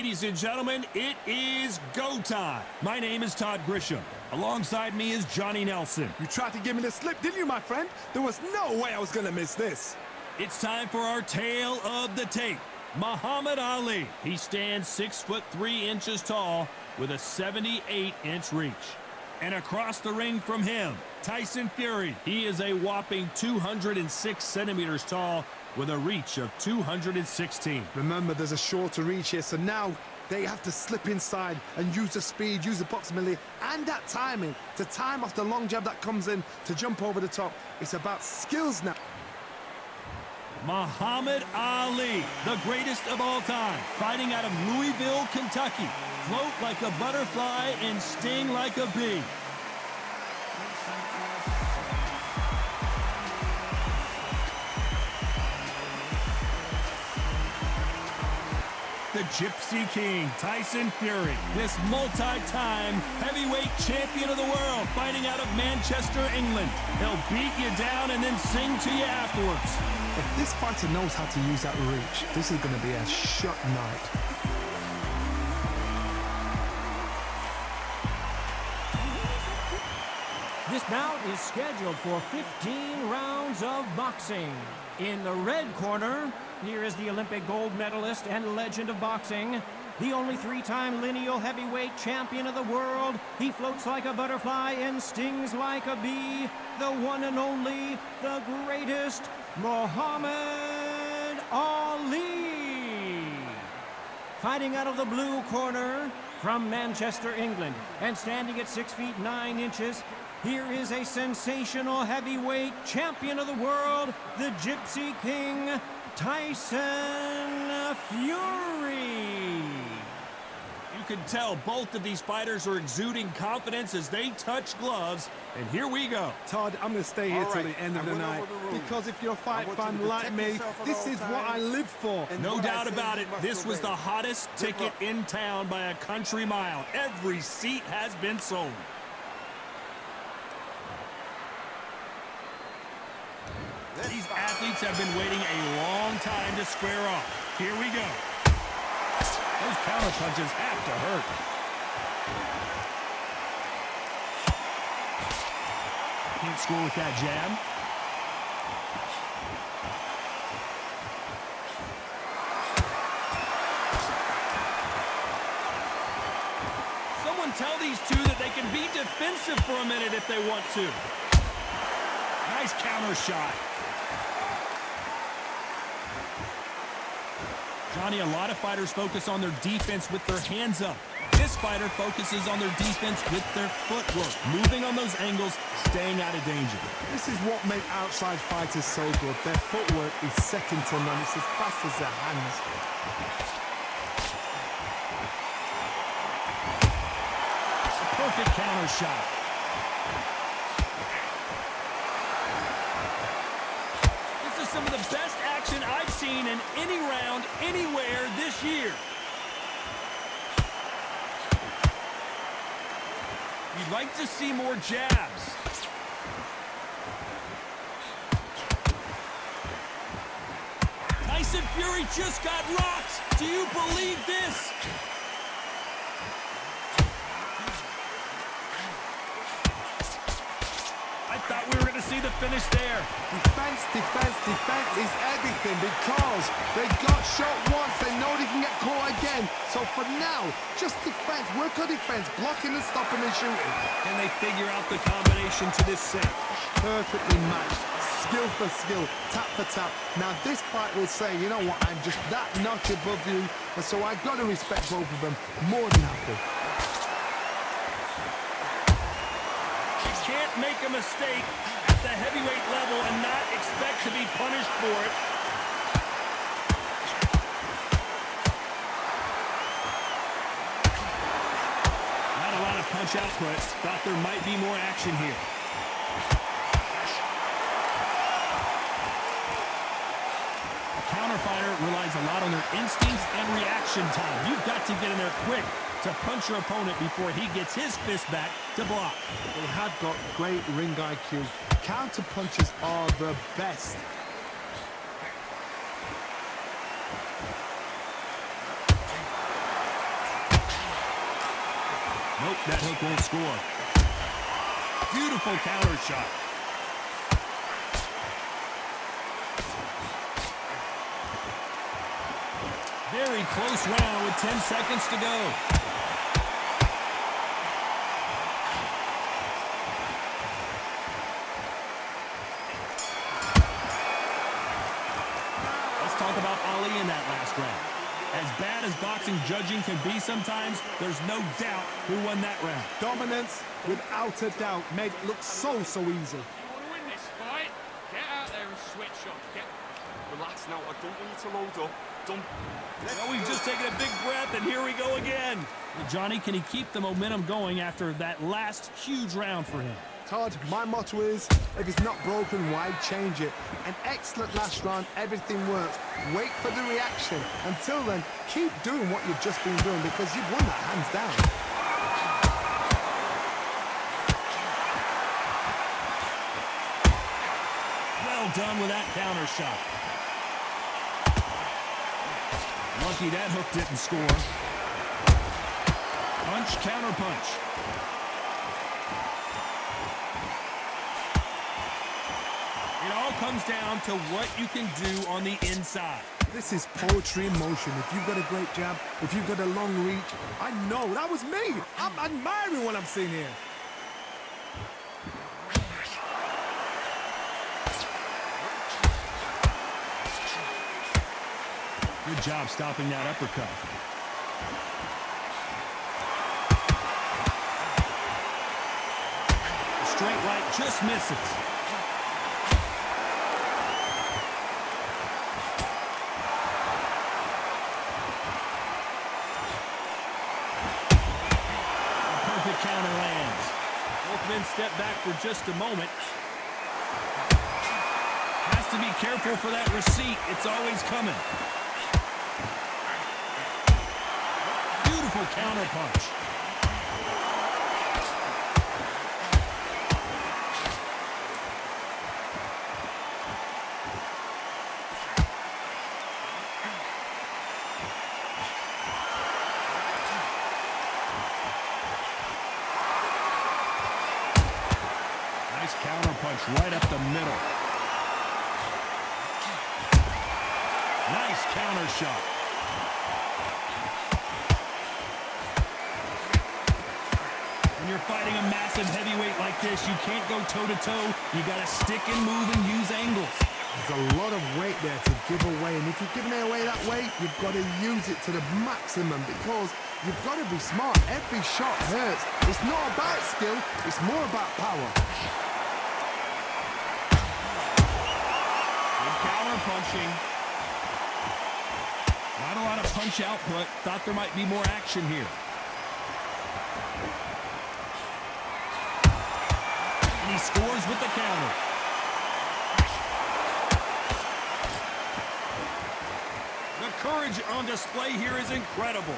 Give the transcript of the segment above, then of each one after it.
Ladies and gentlemen, it is go time. My name is Todd Grisham. Alongside me is Johnny Nelson. You tried to give me the slip, didn't you, my friend? There was no way I was going to miss this. It's time for our tale of the tape. Muhammad Ali. He stands 6'3" tall with a 78-inch reach. And across the ring from him, Tyson Fury. He is a whopping 206 centimeters tall with a reach of 216. Remember, there's a shorter reach here, so now they have to slip inside and use the speed, use the proximity, and that timing to time off the long jab that comes in to jump over the top. It's about skills now. Muhammad Ali, the greatest of all time, fighting out of Louisville, Kentucky. Float like a butterfly and sting like a bee. The Gypsy King, Tyson Fury. This multi-time heavyweight champion of the world, fighting out of Manchester, England. He'll beat you down and then sing to you afterwards. If this fighter knows how to use that reach, this is going to be a shot night. This bout is scheduled for 15 rounds of boxing. In the red corner, here is the Olympic gold medalist and legend of boxing, the only three-time lineal heavyweight champion of the world. He floats like a butterfly and stings like a bee. The one and only, the greatest, Muhammad Ali. Fighting out of the blue corner from Manchester, England, and standing at 6'9", here is a sensational heavyweight champion of the world, the Gypsy King, Tyson Fury. You can tell both of these fighters are exuding confidence as they touch gloves, and here we go. Todd, I'm going to stay here till the end of the night, because if you're a fight fan like me, this is what I live for. No doubt about it, this was the hottest ticket in town by a country mile. Every seat has been sold. These athletes have been waiting a long time to square off. Here we go. Those counter punches have to hurt. Can't score with that jab. Someone tell these two that they can be defensive for a minute if they want to. Nice counter shot. Johnny, a lot of fighters focus on their defense with their hands up. This fighter focuses on their defense with their footwork, moving on those angles, staying out of danger. This is what makes outside fighters so good. Their footwork is second to none. It's as fast as their hands. A perfect counter shot. This is some of the best action I've seen in any round, anywhere this year. You'd like to see more jabs. Tyson Fury just got rocked. Do you believe this? I thought we were going to see the finish there. Defense, defense, defense is everything, because they got shot once. They know they can get caught again. So for now, just defense, work on defense, blocking and stopping and shooting. Can they figure out the combination to this set? Perfectly matched, skill for skill, tap for tap. Now this fight will say, you know what, I'm just that notch above you, and so I've got to respect both of them more than happy. Can't make a mistake at the heavyweight level and not expect to be punished for it. Not a lot of punch output. Thought there might be more action here. A counter fighter relies a lot on their instincts and reaction time. You've got to get in there quick to punch your opponent before he gets his fist back to block. They have got great ring IQ. Counter punches are the best. Nope, that hook won't score. Beautiful counter shot. Very close round with 10 seconds to go. Let's talk about Ali in that last round. As bad as boxing judging can be sometimes, there's no doubt who won that round. Dominance, without a doubt, made it look so easy. You want to win this fight? Get out there and switch up. Relax now. I don't want you to load up. Well, we've just taken a big breath, and here we go again. Well, Johnny, can he keep the momentum going after that last huge round for him? Todd, my motto is, if it's not broken, why change it? An excellent last round, everything works. Wait for the reaction. Until then, keep doing what you've just been doing because you've won that hands down. Well done with that counter shot. Lucky that hook didn't score. Punch, counter punch. It all comes down to what you can do on the inside. This is poetry in motion. If you've got a great jab, if you've got a long reach, I know, that was me. I'm admiring what I'm seeing here. Good job stopping that uppercut. The straight right just misses. Perfect counter lands. Both men step back for just a moment. Has to be careful for that receipt. It's always coming. Beautiful counter punch. Nice counter punch right up the middle. Nice counter shot. When you're fighting a massive heavyweight like this, you can't go toe-to-toe. You got to stick and move and use angles. There's a lot of weight there to give away, and if you're giving it away that weight, you've got to use it to the maximum because you've got to be smart. Every shot hurts. It's not about skill, it's more about power. Good counter punching. Not a lot of punch output. Thought there might be more action here. And he scores with the counter. The courage on display here is incredible.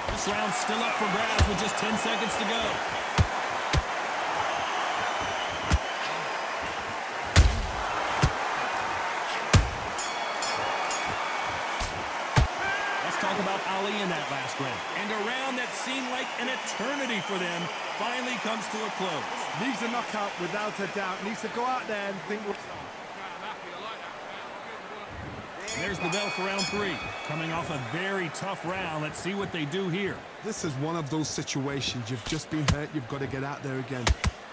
This round's still up for grabs with just 10 seconds to go. Talk about Ali in that last round. And a round that seemed like an eternity for them finally comes to a close. Needs a knockout without a doubt. Needs to go out there and think. There's the bell for round 3. Coming off a very tough round. Let's see what they do here. This is one of those situations. You've just been hurt. You've got to get out there again.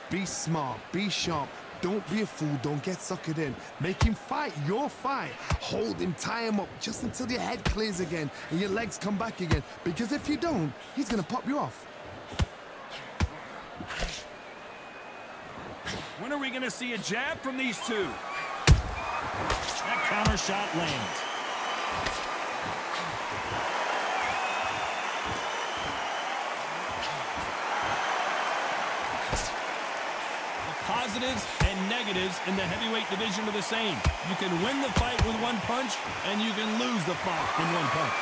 Be smart. Be sharp. Don't be a fool. Don't get suckered in. Make him fight your fight. Hold him, tie him up just until your head clears again and your legs come back again. Because if you don't, he's going to pop you off. When are we going to see a jab from these two? That counter shot lands. Positives and negatives in the heavyweight division are the same. You can win the fight with one punch, and you can lose the fight in one punch.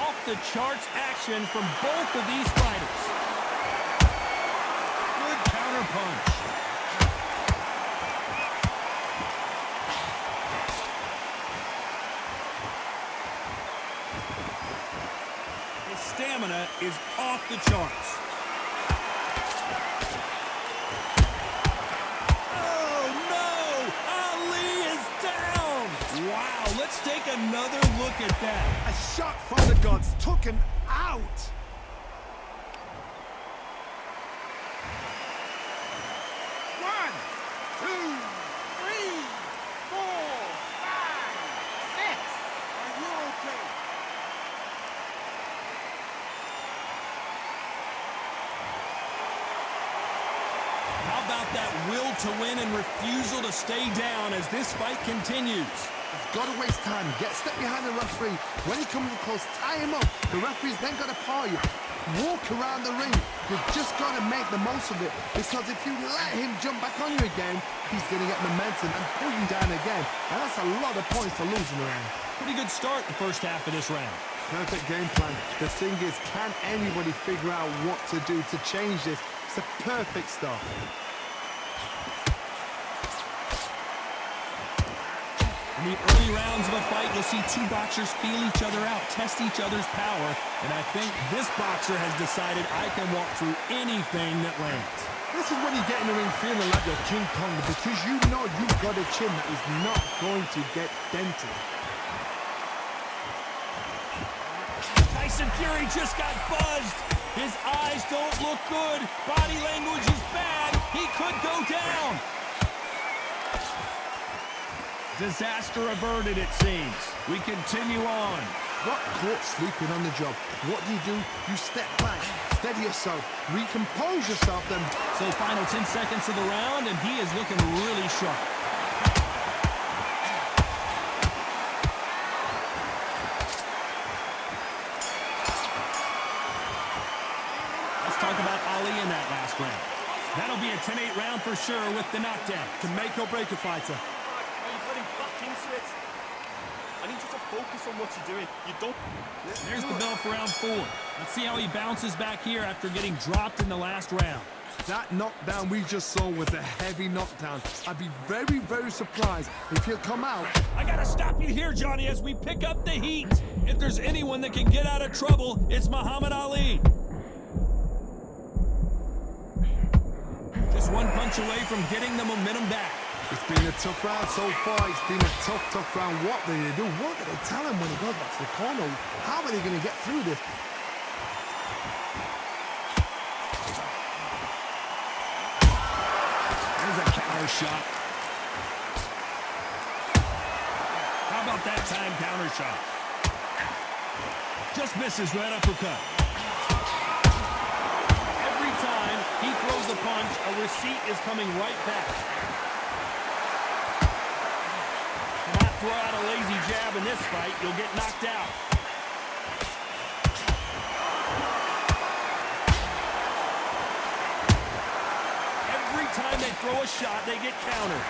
Off the charts action from both of these fighters. Good counter punch. stamina is off the charts. Oh, no! Ali is down! Wow, let's take another look at that. A shot from the gods took him out. How about that will to win and refusal to stay down as this fight continues? He's got to waste time. Get a step behind the referee. When he comes close, tie him up. The referee's then got to paw you. Walk around the ring. You've just got to make the most of it. Because if you let him jump back on you again, he's going to get momentum and pull you down again. And that's a lot of points to lose in the round. Pretty good start the first half of this round. Perfect game plan. The thing is, can anybody figure out what to do to change this? It's a perfect start. In the early rounds of a fight, you'll see two boxers feel each other out, test each other's power, and I think this boxer has decided I can walk through anything that lands. This is when you get in the ring feeling like you're King Kong, because you know you've got a chin that is not going to get dented. Tyson Fury just got buzzed. His eyes don't look good. Body language is bad. He could go down. Disaster averted, it seems. We continue on. Got caught sleeping on the job. What do? You step back, steady yourself, recompose yourself, then... So final 10 seconds of the round, and he is looking really sharp. Let's talk about Ali in that last round. That'll be a 10-8 round for sure with the knockdown. To make or break a fighter. Into it. I need you to focus on what you're doing. You don't... There's the bell for round 4. Let's see how he bounces back here after getting dropped in the last round. That knockdown we just saw was a heavy knockdown. I'd be very, very surprised if he'll come out. I gotta stop you here, Johnny, as we pick up the heat. If there's anyone that can get out of trouble, it's Muhammad Ali. Just one punch away from getting the momentum back. It's been a tough round so far. It's been a tough round. What do they do? What do they tell him when he goes back to the corner? How are they going to get through this? There's a counter shot. How about that time counter shot? Just misses right uppercut. Every time he throws a punch, a receipt is coming right back. Throw out a lazy jab in this fight, you'll get knocked out. Every time they throw a shot, they get countered.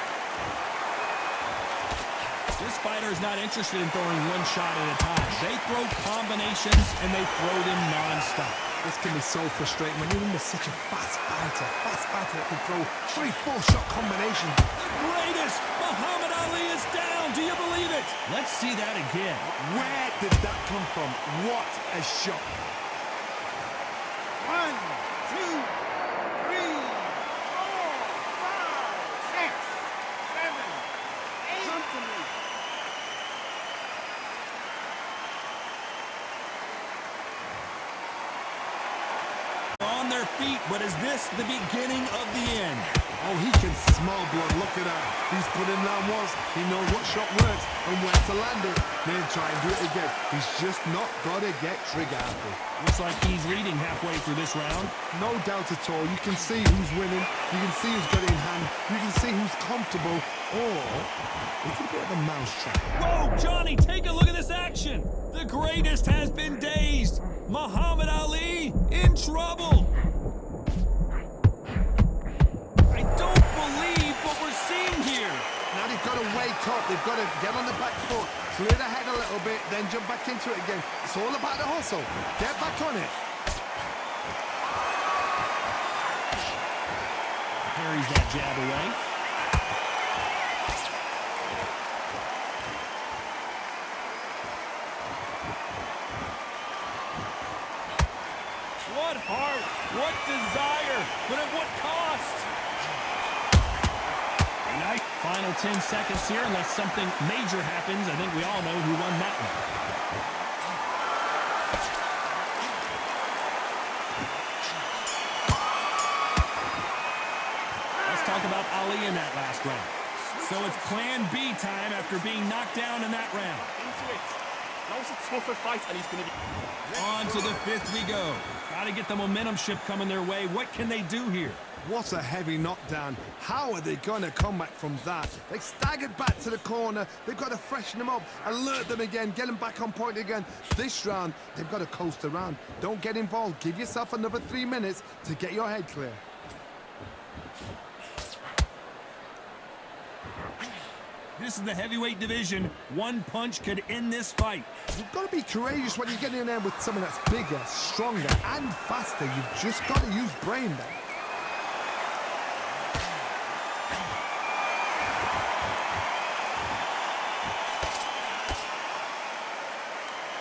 This fighter is not interested in throwing one shot at a time. They throw combinations, and they throw them non-stop. This can be so frustrating when you're in such a fast fighter that can throw 3-4 shot combinations. The greatest! Muhammad Ali is down! Do you believe it? Let's see that again. Where did that come from? What a shot! 1, 2, 3, 4, 5, 6, 7, 8. Come to me. On their feet, but is this the beginning of the end? Oh, he can smell blood. Look at that. He's put in down once. He knows what shot works and where to land it. Then try and do it again. He's just not got to get trigger happy. Looks like he's leading halfway through this round. No doubt at all. You can see who's winning. You can see who's got it in hand. You can see who's comfortable. Or it's a bit of a mousetrap. Whoa, Johnny, take a look at this action. The greatest has been dazed. Muhammad Ali in trouble. I don't believe what we're seeing here. Now they've got to wake up. They've got to get on the back foot, clear the head a little bit, then jump back into it again. It's all about the hustle. Get back on it. Parries that jab away. Final 10 seconds here, unless something major happens. I think we all know who won that one. Let's talk about Ali in that last round. So it's plan B time after being knocked down in that round. Into it. That was a tougher fight, and he's going to be... On to the fifth we go. Got to get the momentum shift coming their way. What can they do here? What a heavy knockdown. How are they going to come back from that? They staggered back to the corner. They've got to freshen them up, alert them again, get them back on point again. This round, they've got to coast around. Don't get involved. Give yourself another 3 minutes to get your head clear. This is the heavyweight division. One punch could end this fight. You've got to be courageous when you get in there with someone that's bigger, stronger, and faster. You've just got to use brain there.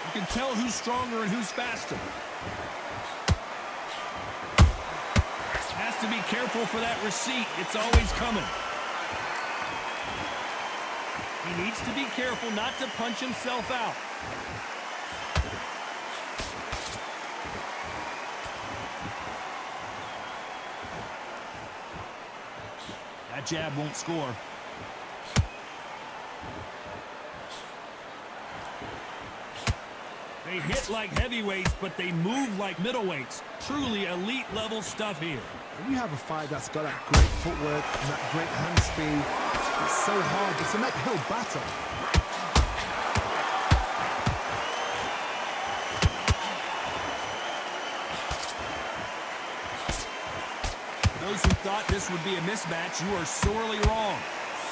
You can tell who's stronger and who's faster. Has to be careful for that receipt. It's always coming. He needs to be careful not to punch himself out. That jab won't score. They hit like heavyweights, but they move like middleweights. Truly elite level stuff here. When you have a fight that's got that great footwork and that great hand speed, it's so hard. It's an uphill battle. Those who thought this would be a mismatch, you are sorely wrong.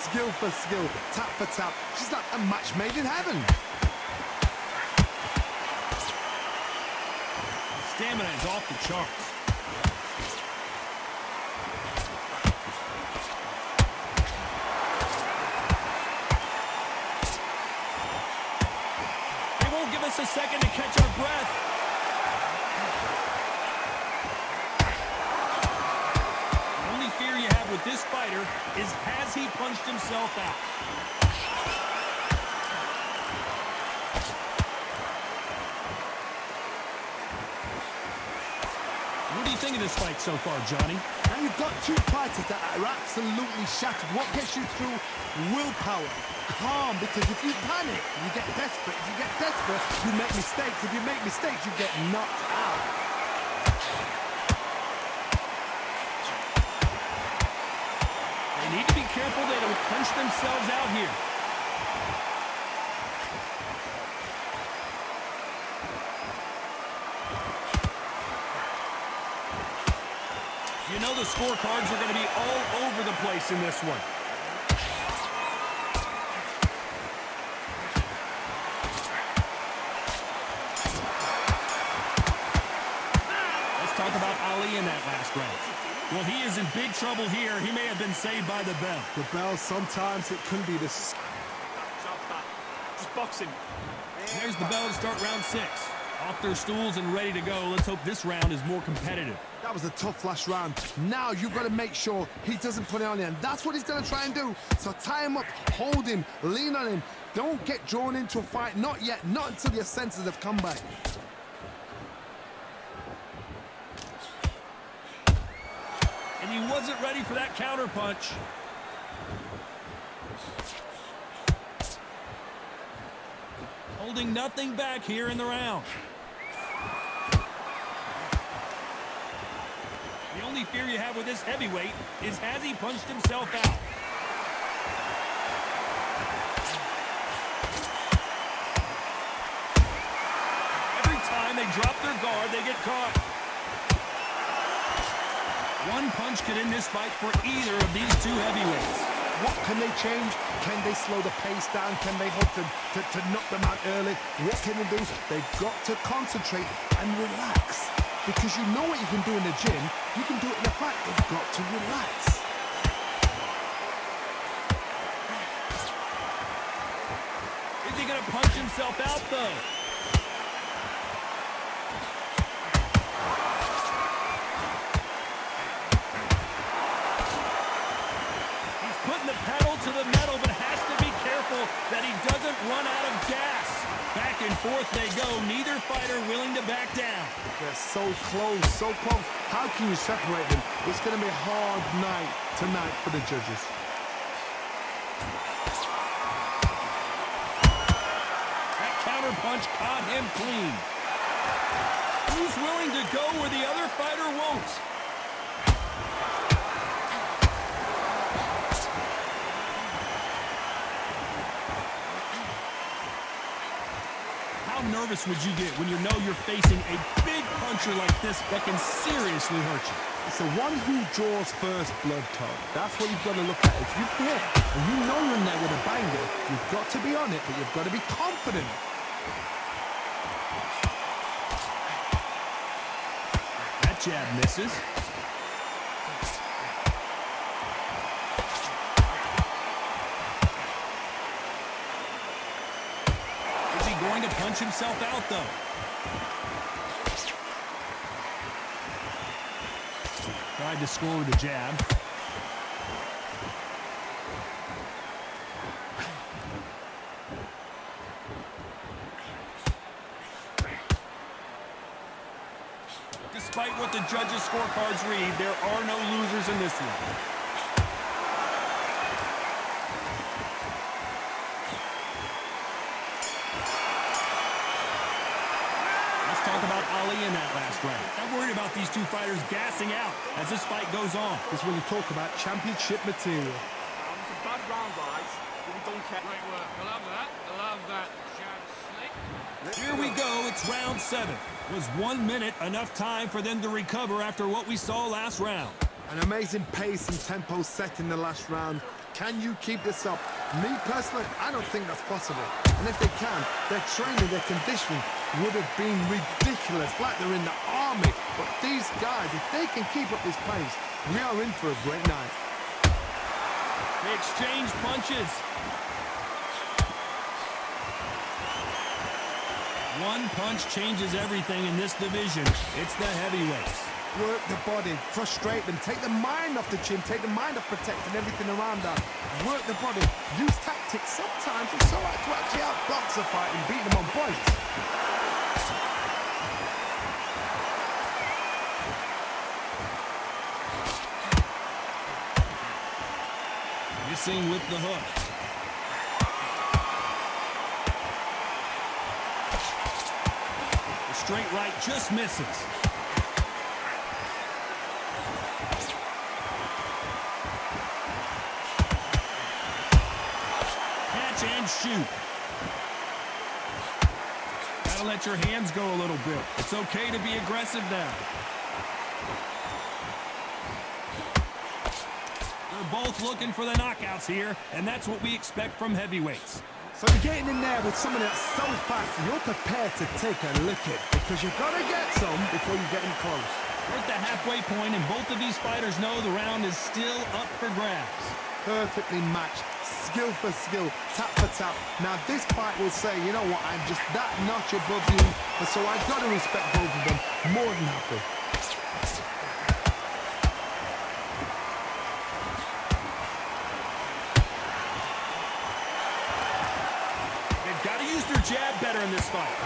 Skill for skill, tap for tap. She's like a match made in heaven. Stamina is off the charts. They won't give us a second to catch our breath. The only fear you have with this fighter is, has he punched himself out? What do you think of this fight so far, Johnny? Now you've got two fighters that are absolutely shattered. What gets you through? Willpower, calm, because if you panic, you get desperate. If you get desperate, you make mistakes. If you make mistakes, you get knocked out. They need to be careful they don't punch themselves out here. You know the scorecards are going to be all over the place in this one. Let's talk about Ali in that last round. Well, he is in big trouble here. He may have been saved by the bell. The bell, sometimes it can be the... Just boxing. There's the bell to start round 6. Off their stools and ready to go. Let's hope this round is more competitive. That was a tough last round. Now you've got to make sure he doesn't put it on you, and that's what he's going to try and do. So tie him up, hold him, lean on him. Don't get drawn into a fight. Not yet. Not until your senses have come back. And he wasn't ready for that counter punch. Holding nothing back here in the round. The only fear you have with this heavyweight is, has he punched himself out? Every time they drop their guard, they get caught. One punch could end this fight for either of these two heavyweights. What can they change? Can they slow the pace down? Can they hope to knock them out early? What can they do? They've got to concentrate and relax. Because you know what you can do in the gym, you can do it in the fight. They've got to relax. Is he going to punch himself out, though? He's putting the pedal to the metal, but has to be careful that he doesn't run out of gas. Back and forth they go, neither fighter willing to back down. They're so close, so close. How can you separate them? It's going to be a hard night tonight for the judges. That counter punch caught him clean. Who's willing to go where the other fighter won't? How nervous would you get when you know you're facing a big puncher like this that can seriously hurt you? It's the one who draws first blood, Todd. That's what you've got to look at. If you've hit and you know you're in there with a banger, you've got to be on it, but you've got to be confident. That jab misses. Is he going to punch himself out, though? Tried to score with a jab. Despite what the judges' scorecards read, there are no losers in this one. Let's talk about Ali in that last round. I'm worried about these two fighters gassing out as this fight goes on. It's when you talk about championship material. It's a bad round, guys, but we don't care. Great work. I love that. I love that. Jab slick. Here we go. It's round 7. Was 1 minute enough time for them to recover after what we saw last round? An amazing pace and tempo set in the last round. Can you keep this up? Me personally, I don't think that's possible. And if they can, their training, their conditioning would have been ridiculous, like they're in the army. But these guys, if they can keep up this pace, we are in for a great night. They exchange punches. One punch changes everything in this division. It's the heavyweights. Work the body, frustrate them, take the mind off the chin, take the mind off protecting everything around that. Work the body, use tactics. Sometimes it's all right to actually outbox a fight and beat them on points. Missing with the hook. The straight right just misses. Catch and shoot. Gotta let your hands go a little bit. It's okay to be aggressive now. They're both looking for the knockouts here, and that's what we expect from heavyweights. So you're getting in there with someone that's so fast, you're prepared to take a licking because you've got to get some before you get in close. We're at the halfway point, and both of these fighters know the round is still up for grabs. Perfectly matched, skill for skill, tap for tap. Now this fight will say, you know what, I'm just that notch above you, and so I've got to respect both of them more than happy. They've got to use their jab better in this fight.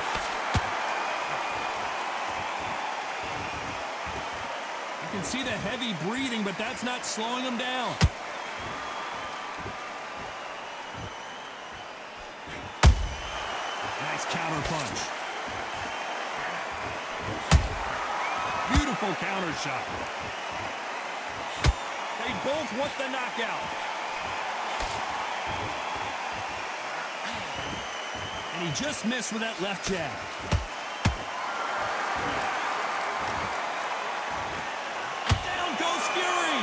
You can see the heavy breathing, but that's not slowing them down. Nice counter punch. Beautiful counter shot. They both want the knockout. And he just missed with that left jab. Down goes Fury.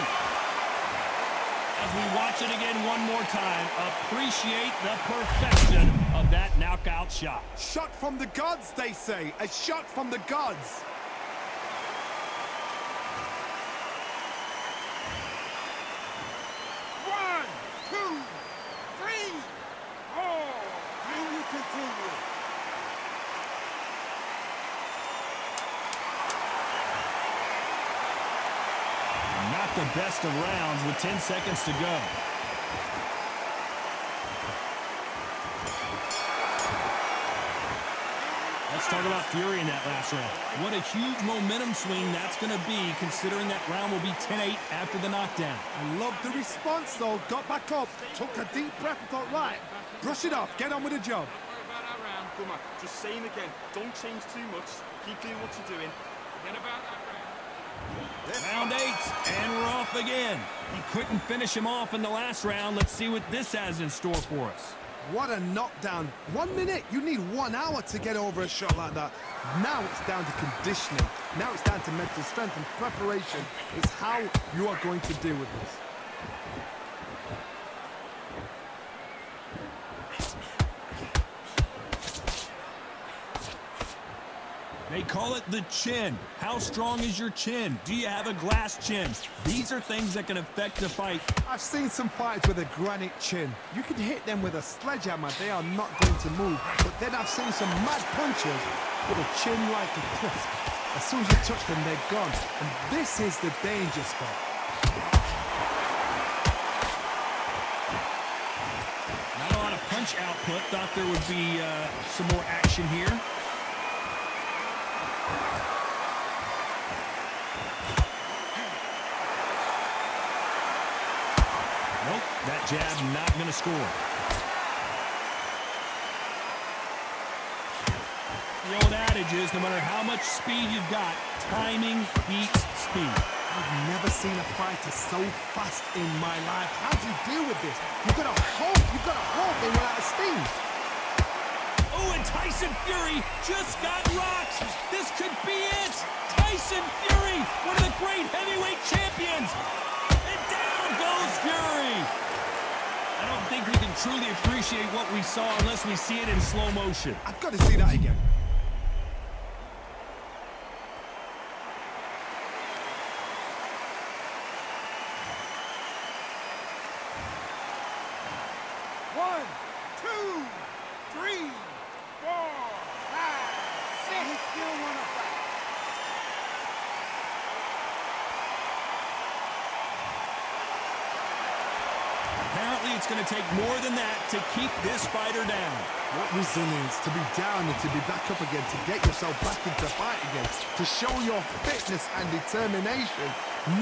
As we watch it again one more time, appreciate the perfection of that knockout shot. Shot from the gods, they say. A shot from the gods. One, two, three, four. Can you continue? Not the best of rounds with 10 seconds to go. Let's talk about fury in that last round. What a huge momentum swing that's going to be, considering that round will be 10-8 after the knockdown. I love the response, though. Got back up, took a deep breath and thought, right, brush it off, get on with the job. Worry about that round. Come on, just saying again, don't change too much. Keep doing what you're doing. Forget about that round. Round 8, and we're off again. He couldn't finish him off in the last round. Let's see what this has in store for us. What a knockdown. 1 minute, you need 1 hour to get over a shot like that. Now it's down to conditioning. Now it's down to mental strength and preparation. It's how you are going to deal with this. They call it the chin. How strong is your chin? Do you have a glass chin? These are things that can affect the fight. I've seen some fighters with a granite chin. You can hit them with a sledgehammer, they are not going to move. But then I've seen some mad punchers with a chin like a crisp. As soon as you touch them, they're gone. And this is the danger spot. Not a lot of punch output. Thought there would be some more action here. Nope, that jab not going to score. The old adage is no matter how much speed you've got, timing beats speed. I've never seen a fighter so fast in my life. How do you deal with this? You've got to hope they run out of steam. Oh, and Tyson Fury just got rocked. This could be it. Tyson Fury, one of the great heavyweight champions. And down goes Fury. I don't think we can truly appreciate what we saw unless we see it in slow motion. I've got to see that again. One, two, three, 4, 5, 6. You still want to fight? Apparently, it's going to take more than that to keep this fighter down. What resilience to be down and to be back up again, to get yourself back into fight again, to show your fitness and determination.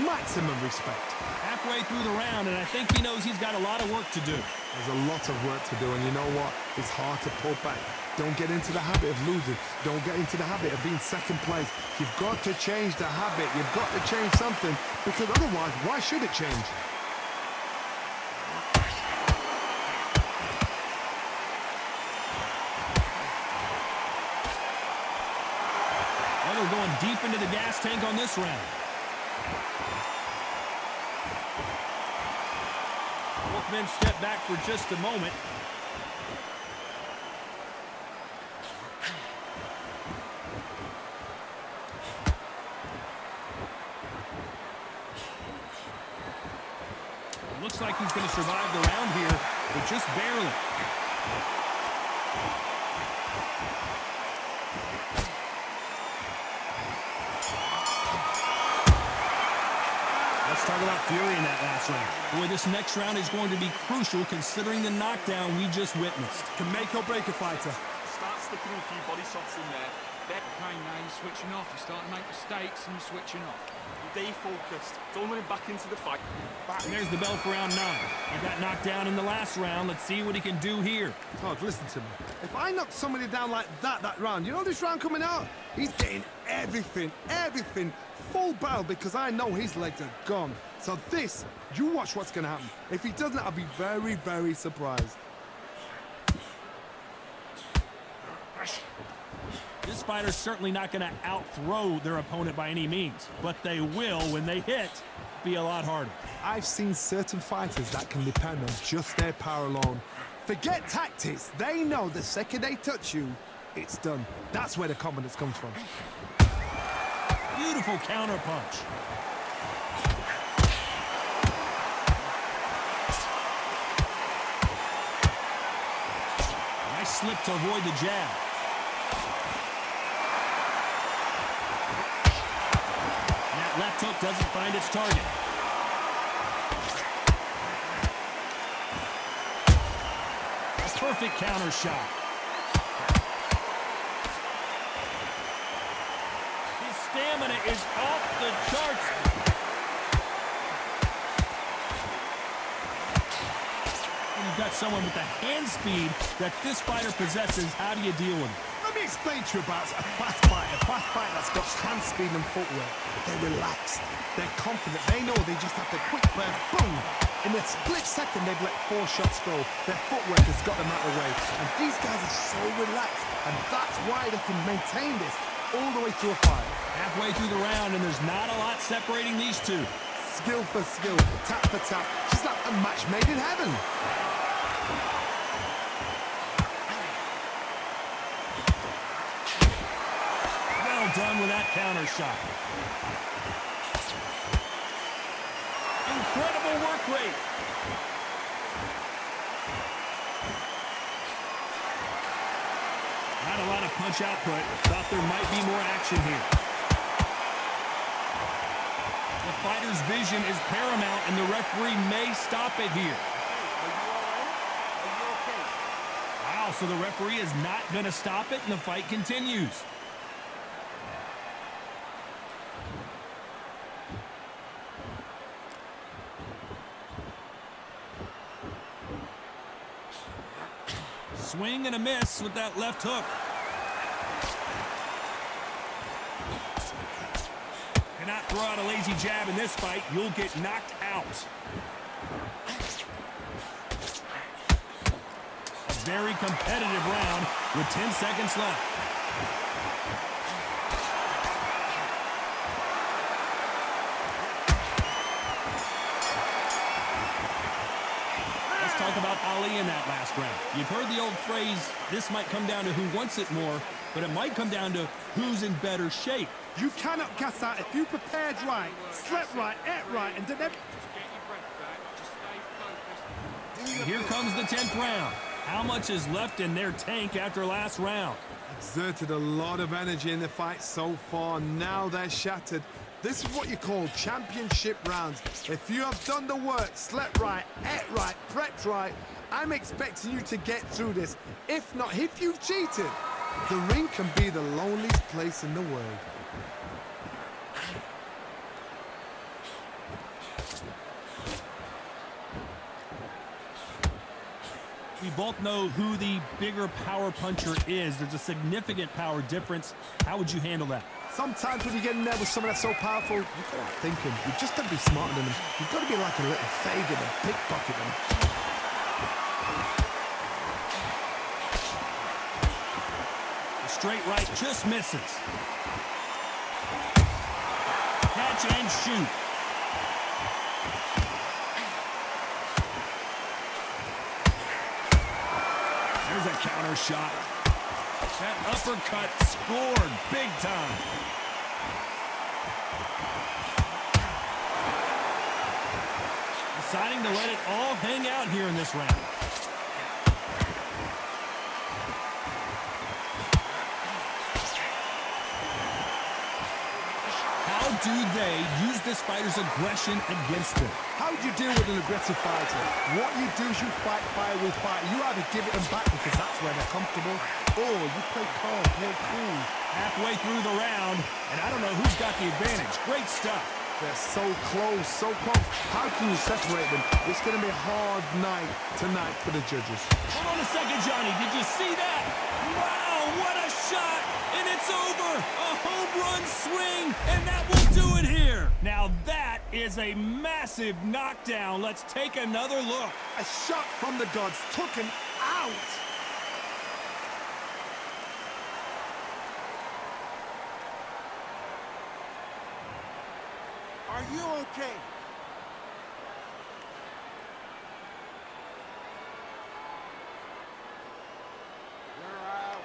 Maximum respect. Halfway through the round, and I think he knows he's got a lot of work to do. There's a lot of work to do, and you know what? It's hard to pull back. Don't get into the habit of losing. Don't get into the habit of being second place. You've got to change the habit. You've got to change something, because otherwise, why should it change? Well, they're going deep into the gas tank on this round. Both men step back for just a moment. Looks like he's going to survive the round here, but just barely. Let's talk about fury in that last round. Boy, this next round is going to be crucial considering the knockdown we just witnessed. Can make or break a fighter. Start sticking a few body shots in there. Okay, now you're switching off. You're starting to make mistakes and you're switching off. Stay focused. Don't let him back into the fight. And there's the bell for round 9. He got knocked down in the last round. Let's see what he can do here. Todd, listen to me. If I knock somebody down like that round, you know this round coming out? He's getting everything, full barrel, because I know his legs are gone. So this, you watch what's going to happen. If he doesn't, I'll be very, very surprised. This fighter's certainly not going to out-throw their opponent by any means, but they will, when they hit, be a lot harder. I've seen certain fighters that can depend on just their power alone. Forget tactics. They know the second they touch you, it's done. That's where the confidence comes from. Beautiful counter punch. Nice slip to avoid the jab. That left hook doesn't find its target. A perfect counter shot. stamina is off the charts. When you've got someone with the hand speed that this fighter possesses, how do you deal with it? Let me explain to you about a fast fighter that's got hand speed and footwork. They're relaxed. They're confident. They know they just have to quick burn, boom. In a split second, they've let 4 shots go. Their footwork has got them out of the way. And these guys are so relaxed. And that's why they can maintain this all the way through a fight. Halfway through the round, and there's not a lot separating these two. Skill for skill, tap for tap. Just like a match made in heaven. Well done with that counter shot. Incredible work rate. Not a lot of punch output. Thought there might be more action here. The fighter's vision is paramount, and the referee may stop it here. Are you all right? Are you okay? Wow, so the referee is not going to stop it, and the fight continues. Swing and a miss with that left hook. Cannot throw out a lazy jab in this fight. You'll get knocked out. A very competitive round with 10 seconds left. Let's talk about Ali in that last round. You've heard the old phrase, this might come down to who wants it more, but it might come down to who's in better shape. You cannot gas out if you prepared right, slept right, ate right, and did everything. Just get your breath back. Just stay focused. And here comes the 10th round. How much is left in their tank after last round? Exerted a lot of energy in the fight so far. Now they're shattered. This is what you call championship rounds. If you have done the work, slept right, ate right, prepped right, I'm expecting you to get through this. If not, if you've cheated, the ring can be the loneliest place in the world. We both know who the bigger power puncher is. There's a significant power difference. How would you handle that? Sometimes when you get in there with someone that's so powerful, you've got to think him. You've just got to be smarter than them. You've got to be like a little Fagin and pickpocket them. The straight right just misses. Catch and shoot. There's a counter shot. That uppercut scored big time. Deciding to let it all hang out here in this round. How do they use this fighter's aggression against them? How do you deal with an aggressive fighter? What you do is you fight fire with fire. You either give it them back because that's where they're comfortable, or you play calm, play cool. Halfway through the round, and I don't know who's got the advantage. Great stuff. They're so close, so close. How can you separate them? It's going to be a hard night tonight for the judges. Hold on a second, Johnny. Did you see that? Wow, what a shot! And it's over! A home run swing, and that will do it here. Now that is a massive knockdown. Let's take another look. A shot from the gods took him out. Are you okay? You're out.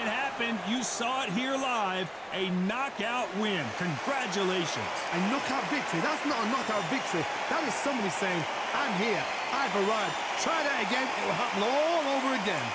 It happened. You saw it here live. A knockout win. Congratulations. A knockout victory. That's not a knockout victory. That is somebody saying, I'm here. I've arrived. Try that again. It will happen all over again.